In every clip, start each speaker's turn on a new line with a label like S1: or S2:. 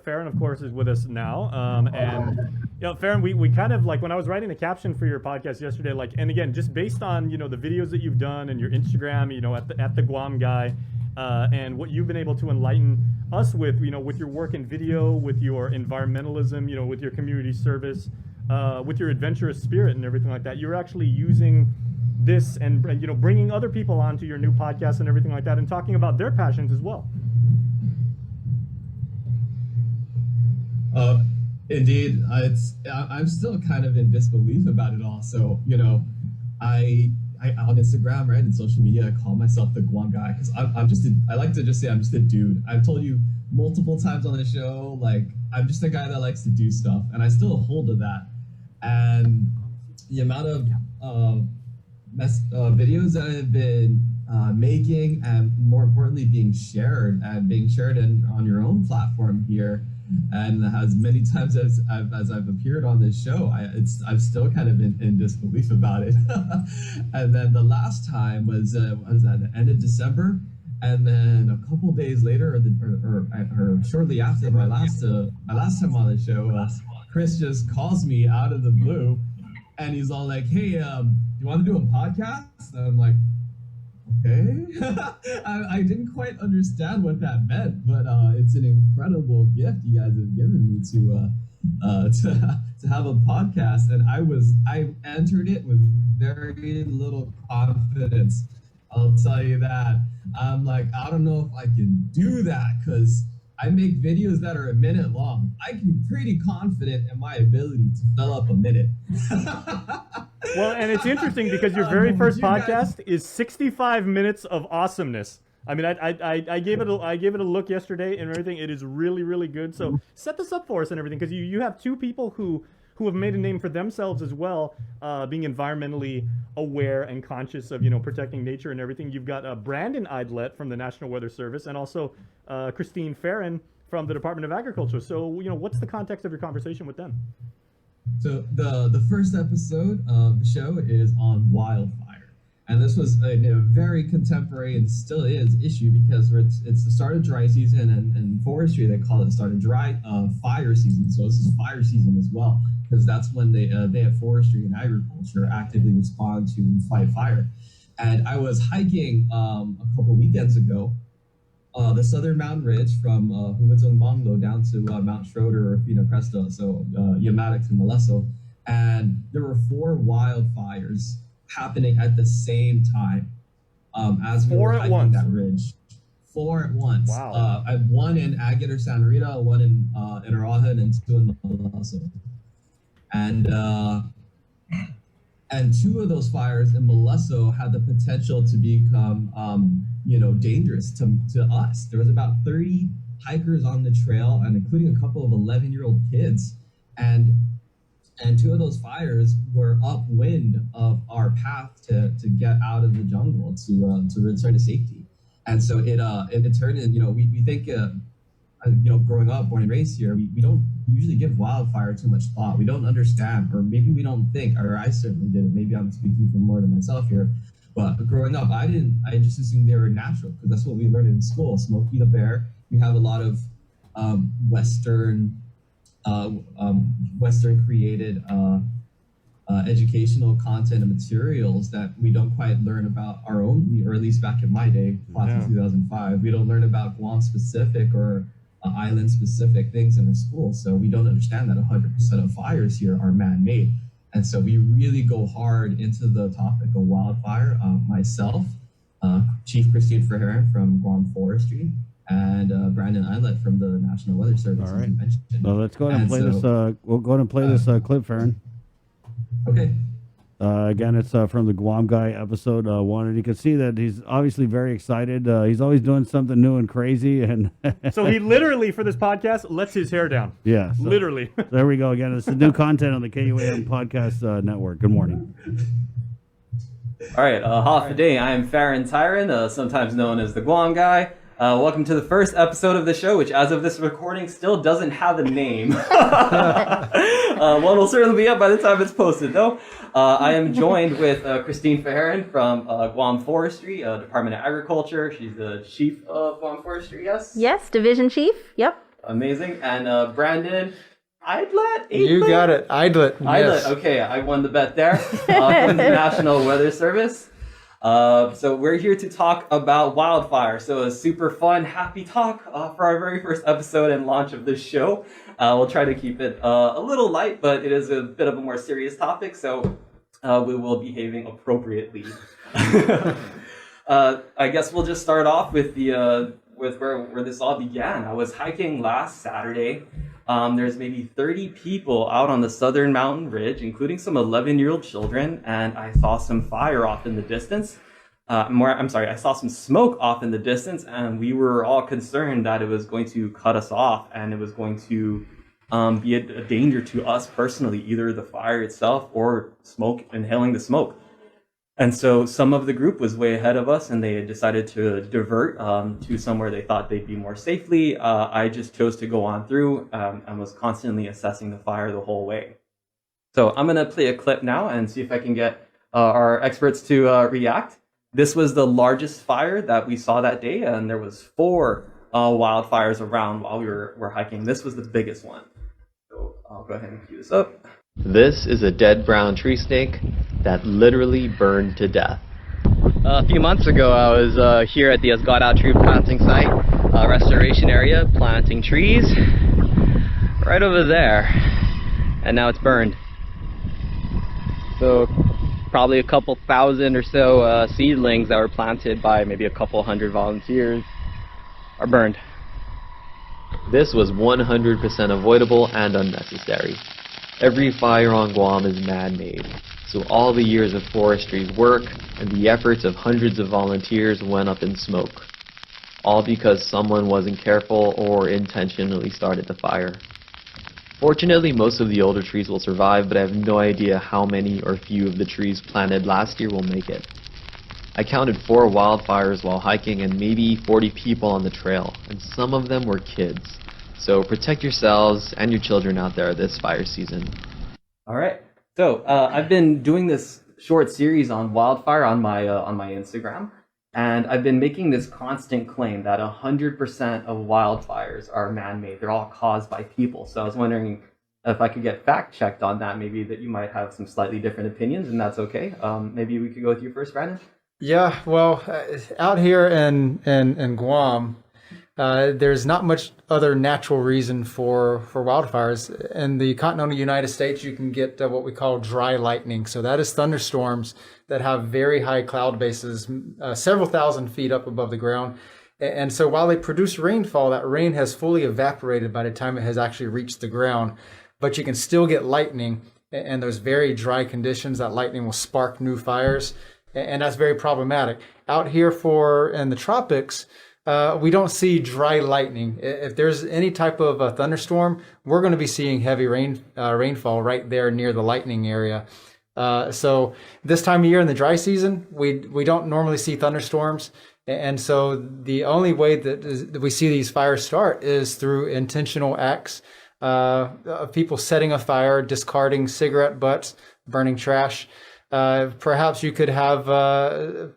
S1: Farron, of course, is with us now. And Farron, we kind of like when I was writing the caption for your podcast yesterday, like, and again, just based on the videos that you've done and your Instagram, at the Guam Guy, and what you've been able to enlighten us with, with your work in video, with your environmentalism, with your community service, with your adventurous spirit and everything like that. You're actually using this and bringing other people onto your new podcast and everything like that, and talking about their passions as well.
S2: Indeed, I'm still kind of in disbelief about it all. So I on Instagram, right, and social media, I call myself the Guam Guy because I like to just say I'm just a dude. I've told you multiple times on the show, like I'm just a guy that likes to do stuff, and I still hold to that. And the amount of videos that I've been making, and more importantly, being shared on your own platform here, and as many times as I've appeared on this show, I'm still kind of in disbelief about it. And then the last time was at the end of December, and then a couple days later, or shortly after my last time on the show, Chris just calls me out of the blue, and he's all like, "Hey, you want to do a podcast?" And I'm like, okay. I didn't quite understand what that meant, but it's an incredible gift you guys have given me to have a podcast, and I entered it with very little confidence. I'll tell you that. I'm like, I don't know if I can do that because I make videos that are a minute long. I can be pretty confident in my ability to fill up a minute.
S1: Well, and it's interesting because your very first podcast is 65 minutes of awesomeness. I mean, I gave it a look yesterday and everything. It is really, really good. So set this up for us and everything, because you have two people who have made a name for themselves as well, being environmentally aware and conscious of protecting nature and everything. You've got Brandon Idlet from the National Weather Service, and also Christine Farron from the Department of Agriculture. So what's the context of your conversation with them?
S2: So the first episode of the show is on wildfire, and this was a very contemporary and still is issue because it's the start of dry season, and forestry they call it the start of dry fire season. So this is fire season as well, because that's when they have forestry and agriculture actively respond to fight fire. And I was hiking a couple weekends ago, the southern mountain ridge from Humadzong Banglo down to Mount Schroeder or Fina Cresta, so Yamatic to Molesso, and there were 4 wildfires happening at the same time as we were hiking that ridge. 4 at once.
S1: Wow.
S2: One in Agate or Santa Rita, one in Arahan, and 2 in Molesso. And 2 of those fires in Molesso had the potential to become, dangerous to us. There was about 30 hikers on the trail, and including a couple of 11-year-old kids. And 2 of those fires were upwind of our path to get out of the jungle to return to safety. And so it turned in, we think, growing up, born and raised here, we don't usually give wildfire too much thought. We don't understand, or maybe we don't think, or I certainly didn't. Maybe I'm speaking for more than myself here. But growing up, I just assumed they were natural because that's what we learned in school. Smokey the Bear. We have a lot of Western created educational content and materials that we don't quite learn about our own, or at least back in my day, class of 2005. We don't learn about Guam specific or island specific things in the school. So we don't understand that 100% of fires here are man-made. And so we really go hard into the topic of wildfire. Myself, Chief Christine Farron from Guam Forestry, and Brandon Idlet from the National Weather Service.
S3: All right. So let's go ahead and play this. We'll go ahead and play this clip, Farron.
S2: Okay.
S3: Again, it's from the Guam Guy episode 1, and you can see that he's obviously very excited. He's always doing something new and crazy, and
S1: so he literally, for this podcast, lets his hair down.
S3: Yeah, so
S1: literally.
S3: There we go again. It's the new content on the KUAM Podcast Network. Good morning.
S4: All right, half a day. I am Farron Taijeron, sometimes known as the Guam Guy. Welcome to the first episode of the show, which as of this recording still doesn't have a name. One will certainly be up by the time it's posted, though. I am joined with Christine Farron from Guam Forestry, Department of Agriculture. She's the chief of Guam Forestry, yes?
S5: Yes, division chief. Yep.
S4: Amazing. And Brandon, Eidlet?
S5: You got it. Eidlet.
S4: Eidlet.
S5: Yes.
S4: Okay, I won the bet there. From the National Weather Service. So we're here to talk about wildfire. So a super fun, happy talk for our very first episode and launch of this show. We'll try to keep it a little light, but it is a bit of a more serious topic, so we will be behaving appropriately. I guess we'll just start off with with where this all began. I was hiking last Saturday. There's maybe 30 people out on the southern mountain ridge, including some 11-year-old children, and I saw some fire off in the distance. I saw some smoke off in the distance, and we were all concerned that it was going to cut us off, and it was going to be a danger to us personally, either the fire itself or inhaling the smoke. And so some of the group was way ahead of us, and they had decided to divert to somewhere they thought they'd be more safely. I just chose to go on through and was constantly assessing the fire the whole way. So I'm going to play a clip now and see if I can get our experts to react. This was the largest fire that we saw that day, and there was 4 wildfires around while we were hiking. This was the biggest one. So I'll go ahead and cue this up.
S6: This is a dead brown tree snake that literally burned to death. A few months ago, I was here at the Asgada tree planting site, restoration area, planting trees right over there, and now it's burned. So probably a couple thousand or so seedlings that were planted by maybe a couple hundred volunteers are burned. This was 100% avoidable and unnecessary. Every fire on Guam is man-made, so all the years of forestry work and the efforts of hundreds of volunteers went up in smoke, all because someone wasn't careful or intentionally started the fire. Fortunately, most of the older trees will survive, but I have no idea how many or few of the trees planted last year will make it. I counted 4 wildfires while hiking and maybe 40 people on the trail, and some of them were kids. So protect yourselves and your children out there this fire season. All right.
S4: So I've been doing this short series on wildfire on my Instagram, and I've been making this constant claim that 100% of wildfires are man-made. They're all caused by people. So I was wondering if I could get fact-checked on that, maybe that you might have some slightly different opinions, and that's okay. Maybe we could go with you first, Brandon?
S5: Yeah, well, out here in Guam, there's not much other natural reason for wildfires. In the continental United States, you can get what we call dry lightning. So that is thunderstorms that have very high cloud bases, several thousand feet up above the ground. And so while they produce rainfall, that rain has fully evaporated by the time it has actually reached the ground. But you can still get lightning, and those very dry conditions, that lightning will spark new fires. And that's very problematic. Out here in the tropics, we don't see dry lightning. If there's any type of a thunderstorm, we're going to be seeing heavy rainfall right there near the lightning area. So this time of year in the dry season, we don't normally see thunderstorms. And so the only way that we see these fires start is through intentional acts of people setting a fire, discarding cigarette butts, burning trash. Perhaps you could have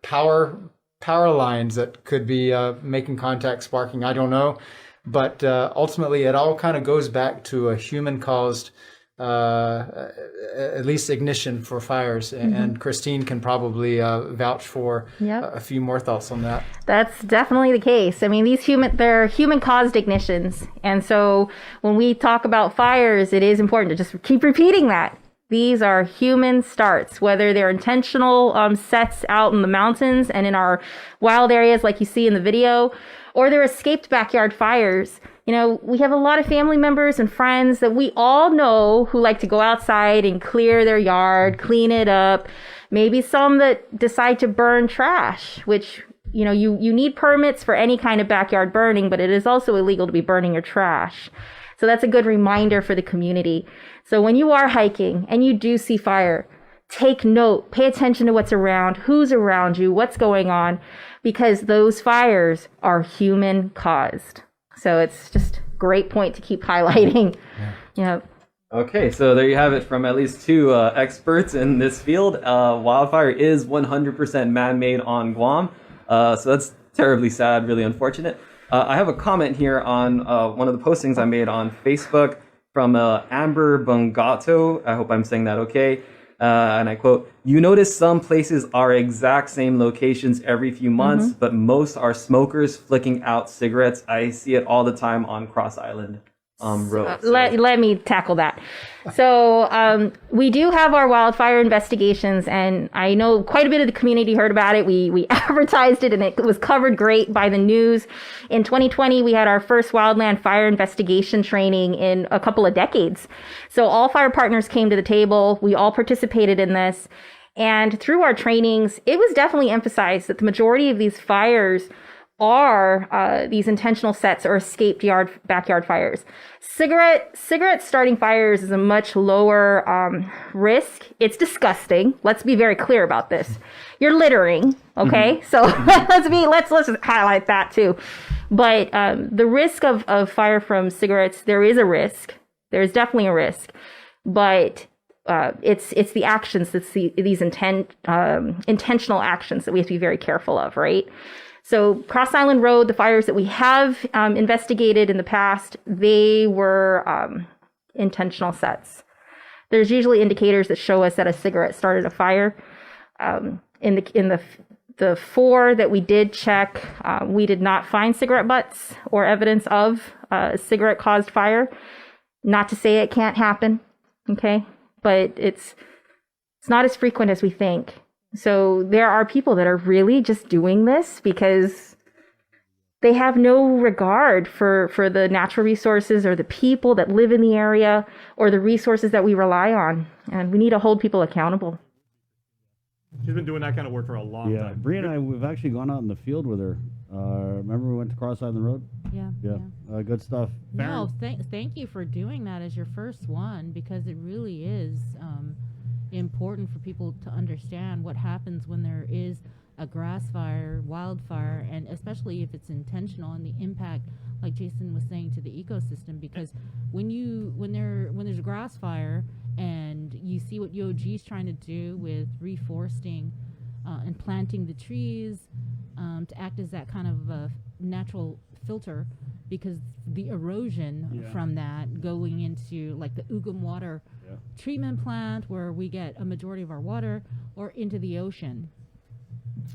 S5: power lines that could be making contact, sparking. I don't know, but ultimately it all kind of goes back to a human-caused, at least ignition for fires. Mm-hmm. And Christine can probably vouch for a few more thoughts on that.
S7: That's definitely the case. I mean, they're human-caused ignitions, and so when we talk about fires, it is important to just keep repeating that. These are human starts, whether they're intentional sets out in the mountains and in our wild areas like you see in the video, or they're escaped backyard fires. You know, we have a lot of family members and friends that we all know who like to go outside and clear their yard, clean it up. Maybe some that decide to burn trash, which, you know, you need permits for any kind of backyard burning, but it is also illegal to be burning your trash. So that's a good reminder for the community. So when you are hiking and you do see fire, take note, pay attention to what's around, who's around you, what's going on, because those fires are human caused. So it's just a great point to keep highlighting. Yeah.
S4: Okay, so there you have it from at least 2 experts in this field. Wildfire is 100% man-made on Guam. So that's terribly sad, really unfortunate. I have a comment here on one of the postings I made on Facebook from Amber Bungato. I hope I'm saying that okay. And I quote, "You notice some places are exact same locations every few months, but most are smokers flicking out cigarettes. I see it all the time on Cross Island Road."
S7: Let me tackle that. So we do have our wildfire investigations, and I know quite a bit of the community heard about it. We advertised it, and it was covered great by the news. In 2020, we had our first wildland fire investigation training in a couple of decades. So all fire partners came to the table. We all participated in this. And through our trainings, it was definitely emphasized that the majority of these fires are these intentional sets or escaped backyard fires. Cigarette starting fires is a much lower risk. It's disgusting. Let's be very clear about this. You're littering, okay? So let's just highlight that too. But the risk of fire from cigarettes, there is a risk. There is definitely a risk, but it's the actions. It's these intentional actions that we have to be very careful of, right? So Cross Island Road, the fires that we have investigated in the past, they were intentional sets. There's usually indicators that show us that a cigarette started a fire. In the 4 that we did check, we did not find cigarette butts or evidence of a cigarette-caused fire. Not to say it can't happen, okay? But it's not as frequent as we think. So there are people that are really just doing this because they have no regard for the natural resources or the people that live in the area or the resources that we rely on. And we need to hold people accountable.
S1: She's been doing that kind of work for a long time.
S3: Bree and I, we've actually gone out in the field with her. Remember we went to Cross Island Road? Yeah. Good stuff.
S8: No, thank you for doing that as your first one, because it really is important for people to understand what happens when there is a grass fire, wildfire, and especially if it's intentional, and the impact, like Jason was saying, to the ecosystem. Because when there's a grass fire and you see what UOG is trying to do with reforesting and planting the trees to act as that kind of a natural filter, because the erosion from that going into like the Ugum water treatment plant, where we get a majority of our water, or into the ocean.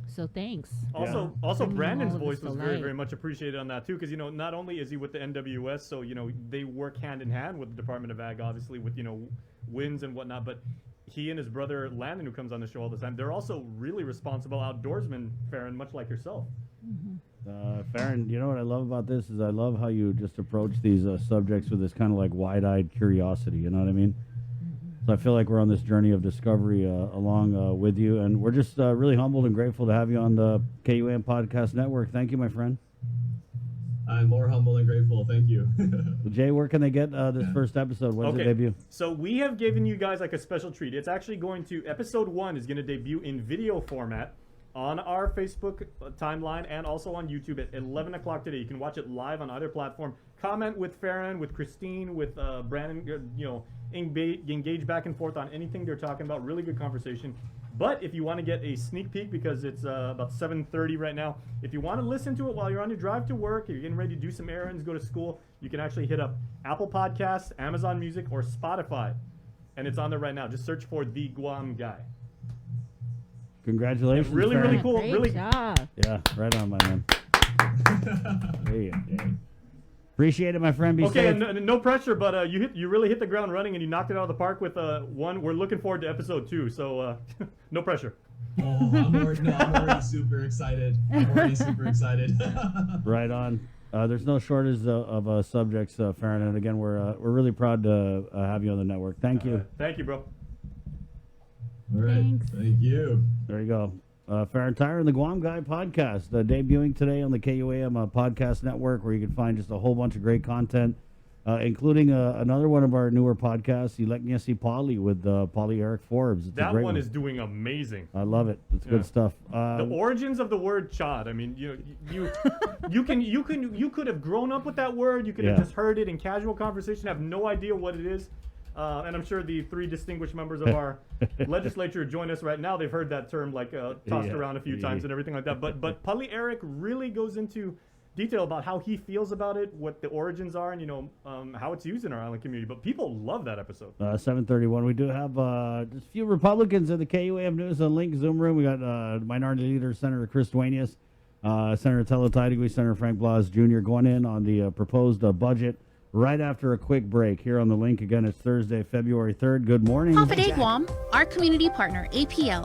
S8: So thanks.
S1: Also, Brandon's voice was very, very much appreciated on that too, because not only is he with the NWS, so they work hand in hand with the Department of Ag, obviously with winds and whatnot, but he and his brother Landon, who comes on the show all the time, they're also really responsible outdoorsmen, Farron, much like yourself.
S3: Farron, you know what I love about this is I love how you just approach these subjects with this kind of like wide-eyed curiosity. You know what I mean? So I feel like we're on this journey of discovery along with you, and we're just really humbled and grateful to have you on the KUAM Podcast Network. Thank you, my friend.
S2: I'm more humble and grateful. Thank you.
S3: Jay, where can they get this first episode? When does it debut?
S1: So we have given you guys like a special treat. It's actually episode 1 is going to debut in video format on our Facebook timeline and also on YouTube at 11 o'clock today. You can watch it live on either platform. Comment with Farron, with Christine, with Brandon, engage back and forth on anything they're talking about. Really good conversation. But if you want to get a sneak peek, because it's about 7:30 right now, if you want to listen to it while you're on your drive to work, or you're getting ready to do some errands, go to school, you can actually hit up Apple Podcasts, Amazon Music, or Spotify. And it's on there right now. Just search for The Guam Guy.
S3: Congratulations.
S1: And really,
S3: Farron.
S1: really cool.
S8: Great job.
S3: Yeah, right on, my man. There you go. Appreciate it, my friend. Be safe.
S1: No pressure, but you really hit the ground running, and you knocked it out of the park with one. We're looking forward to episode 2, so no pressure.
S2: Oh, I'm already super excited.
S3: Right on. There's no shortage of subjects, Farron, and again, we're really proud to have you on the network. Thank you.
S1: Thank you, bro.
S2: All right.
S8: Thanks.
S2: Thank you.
S3: There you go. Farron Taijeron, the Guam Guy Podcast, debuting today on the KUAM Podcast Network, where you can find just a whole bunch of great content, including another one of our newer podcasts, Ileknyasi Polly, with Polly Eric Forbes. It's
S1: that
S3: a great
S1: one is doing amazing.
S3: I love it. It's good stuff.
S1: The origins of the word chod. I mean, you could have grown up with that word. You could have just heard it in casual conversation, have no idea what it is. And I'm sure the 3 distinguished members of our legislature join us right now. They've heard that term tossed around a few times and everything like that. But Pali Eric really goes into detail about how he feels about it, what the origins are, and how it's used in our island community. But people love that episode.
S3: 7:31. We do have just a few Republicans in the KUAM News Link Zoom room. We got Minority Leader Senator Chris Duenas, Senator Tello Taijeron, Senator Frank Blas Jr. going in on the proposed budget right after a quick break here on the link. Again, it's Thursday, February 3rd. Good morning.
S9: Half a Day Guam, our community partner, APL,